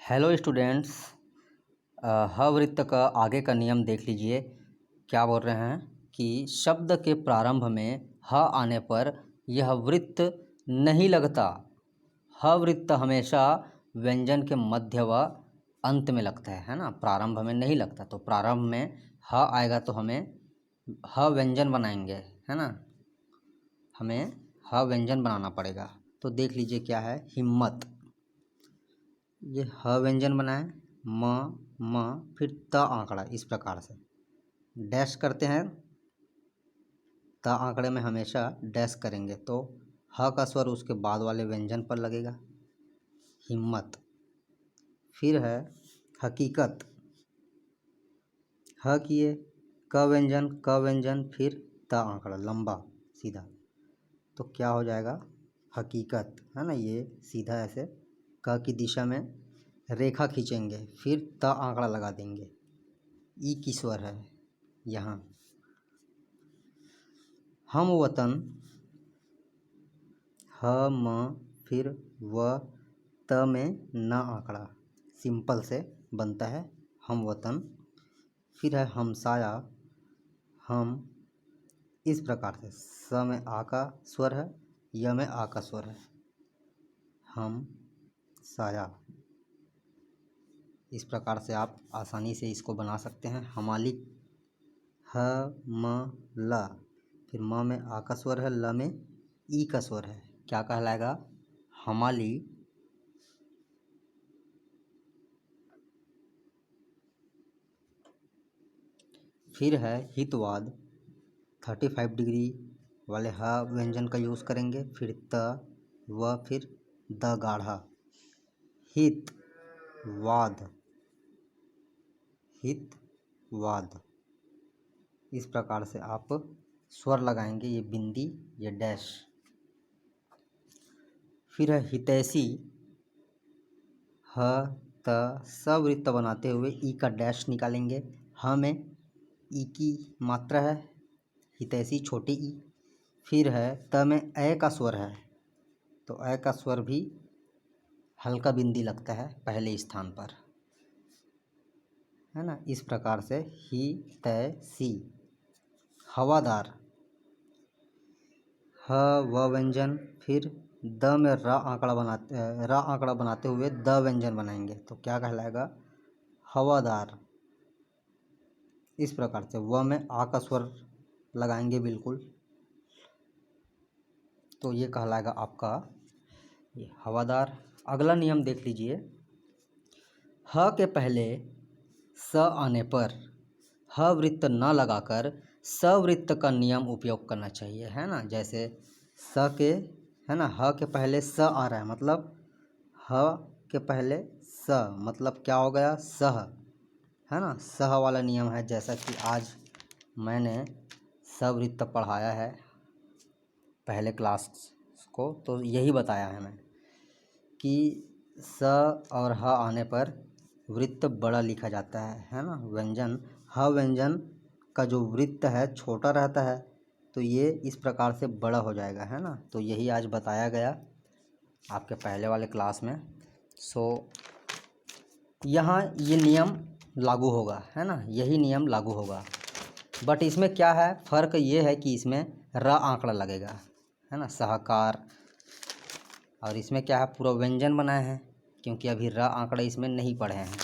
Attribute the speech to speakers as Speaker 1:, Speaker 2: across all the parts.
Speaker 1: Hello students. ह वृत्त का आगे का नियम देख लीजिए। क्या बोल रहे हैं कि शब्द के प्रारंभ में ह आने पर यह वृत्त नहीं लगता। ह वृत्त हमेशा व्यंजन के मध्य व अंत में लगता है ना। प्रारंभ में नहीं लगता, तो प्रारंभ में ह आएगा तो हमें ह व्यंजन बनाएंगे, है ना। हमें ह व्यंजन बनाना पड़ेगा। तो देख लीजिए क्या है, हिम्मत। ये ह व्यंजन बनाए, म फिर त आंकड़ा, इस प्रकार से डैश करते हैं। त आंकड़े में हमेशा डैश करेंगे तो ह का स्वर उसके बाद वाले व्यंजन पर लगेगा, हिम्मत। फिर है हकीकत। ह किए, क व्यंजन फिर त आंकड़ा लंबा सीधा, तो क्या हो जाएगा, हकीकत, है ना। ये सीधा ऐसे क की दिशा में रेखा खींचेंगे, फिर त आंकड़ा लगा देंगे। ई की स्वर है यहाँ। हम वतन, ह म फिर व त में न आंकड़ा, सिंपल से बनता है हम वतन। फिर है हमसाया, हम, इस प्रकार से स में आ का स्वर है, य में आ का स्वर है, हम साया। इस प्रकार से आप आसानी से इसको बना सकते हैं। हमालिक, ह म ल, फिर म में आ का स्वर है, ल में ई का स्वर है, क्या कहलाएगा, हमाली। फिर है हितवाद, 35 डिग्री वाले ह व्यंजन का यूज़ करेंगे, फिर त व फिर द गाढ़ा, हितवाद, हितवाद। इस प्रकार से आप स्वर लगाएंगे, ये बिंदी, ये डैश। फिर है हितैषी, ह त सवृत्त बनाते हुए ई का डैश निकालेंगे। ह में ई की मात्रा है, हितैषी छोटी ई। फिर है त में ए का स्वर है, तो ए का स्वर भी हल्का बिंदी लगता है पहले स्थान पर, है ना। इस प्रकार से हितैषी। हवादार, ह व व्यंजन, फिर द में र आंकड़ा बनाते हुए द व्यंजन बनाएंगे, तो क्या कहलाएगा, हवादार। इस प्रकार से व में आ का स्वर लगाएंगे बिल्कुल, तो ये कहलाएगा आपका ये हवादार। अगला नियम देख लीजिए। ह के पहले स आने पर ह वृत्त न लगाकर सवृत्त का नियम उपयोग करना चाहिए, है ना। जैसे स के, है ना, ह के पहले स आ रहा है, मतलब ह के पहले स, मतलब क्या हो गया, सह, है ना। सह वाला नियम है, जैसा कि आज मैंने सवृत्त पढ़ाया है पहले क्लास को, तो यही बताया है मैं कि स और ह आने पर वृत्त बड़ा लिखा जाता है ना। व्यंजन, ह व्यंजन का जो वृत्त है छोटा रहता है, तो ये इस प्रकार से बड़ा हो जाएगा, है ना। तो यही आज बताया गया आपके पहले वाले क्लास में। सो यहाँ ये नियम लागू होगा, है ना, यही नियम लागू होगा। बट इसमें क्या है, फ़र्क ये है कि इसमें र आंकड़ा लगेगा, है ना, सहकार। और इसमें क्या है, पूरा व्यंजन बनाए हैं, क्योंकि अभी र आंकड़ा इसमें नहीं पढ़े हैं।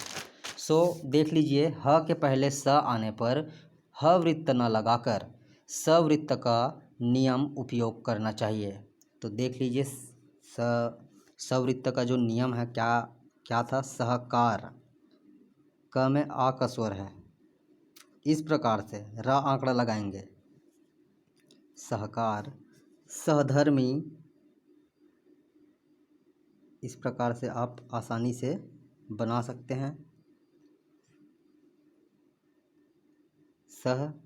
Speaker 1: सो देख लीजिए, ह के पहले स आने पर ह वृत्त न लगाकर सवृत्त का नियम उपयोग करना चाहिए। तो देख लीजिए, सवृत्त का जो नियम है क्या क्या था, सहकार। क में आ का स्वर है, इस प्रकार से र आंकड़ा लगाएंगे, सहकार। सहधर्मी, इस प्रकार से आप आसानी से बना सकते हैं, सहधर्मी।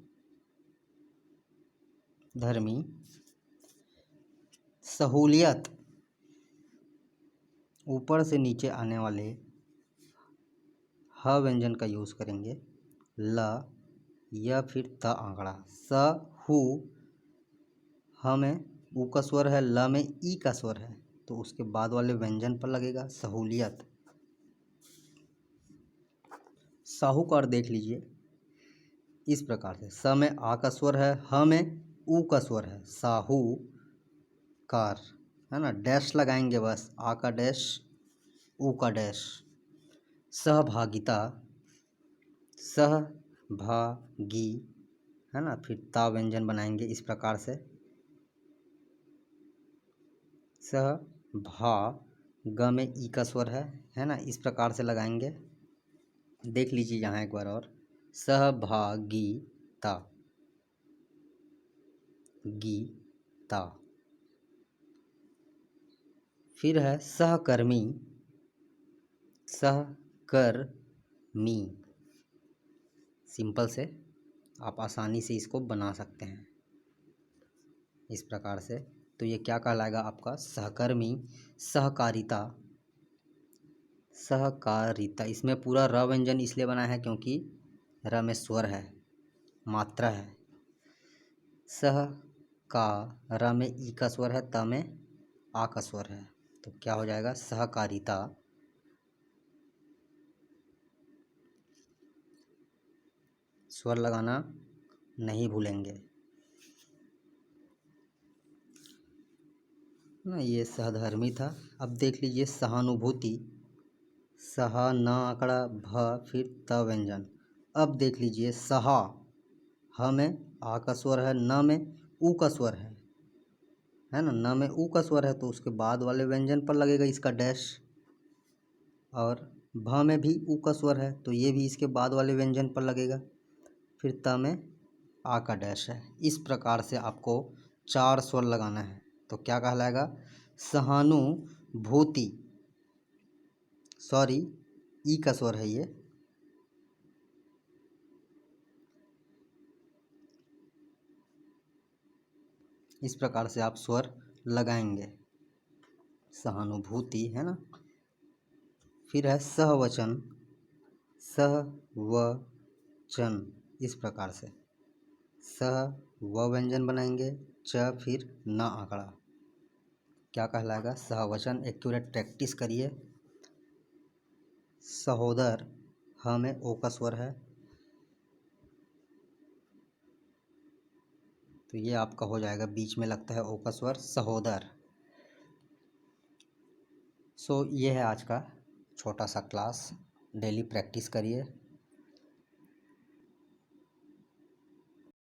Speaker 1: सहूलियत, ऊपर से नीचे आने वाले ह व्यंजन का यूज़ करेंगे, ल या फिर त आंकड़ा। सहू, ह में ऊ का स्वर है, ल में ई का स्वर है, तो उसके बाद वाले व्यंजन पर लगेगा, सहूलियत। साहूकार देख लीजिए इस प्रकार से। स में आ का स्वर है, ह में ऊ का स्वर है, साहूकार, है ना। डैश लगाएंगे बस, आ का डैश, ऊ का डैश। सहभागिता, सहभागी, है ना। फिर ता व्यंजन बनाएंगे इस प्रकार से। सहभा, ग में ई का स्वर है ना। इस प्रकार से लगाएंगे, देख लीजिए यहाँ एक बार और। सहभागिता, गीता। फिर है सहकर्मी, सहकर्मी। सिंपल से आप आसानी से इसको बना सकते हैं इस प्रकार से। तो ये क्या कहलाएगा आपका? सहकर्मी। सहकारिता, सहकारिता। इसमें पूरा र व्यंजन इसलिए बना है क्योंकि र में स्वर है, मात्रा है। सह का, र में ई का स्वर है, त में आ का स्वर है, तो क्या हो जाएगा? सहकारिता। स्वर लगाना नहीं भूलेंगे ना। ये सहधर्मी था। अब देख लीजिए सहानुभूति। सहा, न आंकड़ा, भ, फिर त व्यंजन। अब देख लीजिए सहा, ह में आ का स्वर है, न में ऊ का स्वर है ना। न में ऊ का स्वर है तो उसके बाद वाले व्यंजन पर लगेगा इसका डैश। और भ में भी ऊ का स्वर है तो ये भी इसके बाद वाले व्यंजन पर लगेगा। फिर त में आ का डैश है। इस प्रकार से आपको 4 स्वर लगाना है। तो क्या कहलाएगा? सहानुभूति, सॉरी ई का स्वर है ये। इस प्रकार से आप स्वर लगाएंगे, सहानुभूति, है ना। फिर है सहवचन, सहवचन। इस प्रकार से सह व व्यंजन बनाएंगे, च, फिर न आंकड़ा। क्या कहलाएगा? सहवचन। एक्यूरेट प्रैक्टिस करिए। सहोदर, ह में ओ का स्वर है तो ये आपका हो जाएगा, बीच में लगता है ओ का स्वर, सहोदर। सो ये है आज का छोटा सा क्लास। डेली प्रैक्टिस करिए।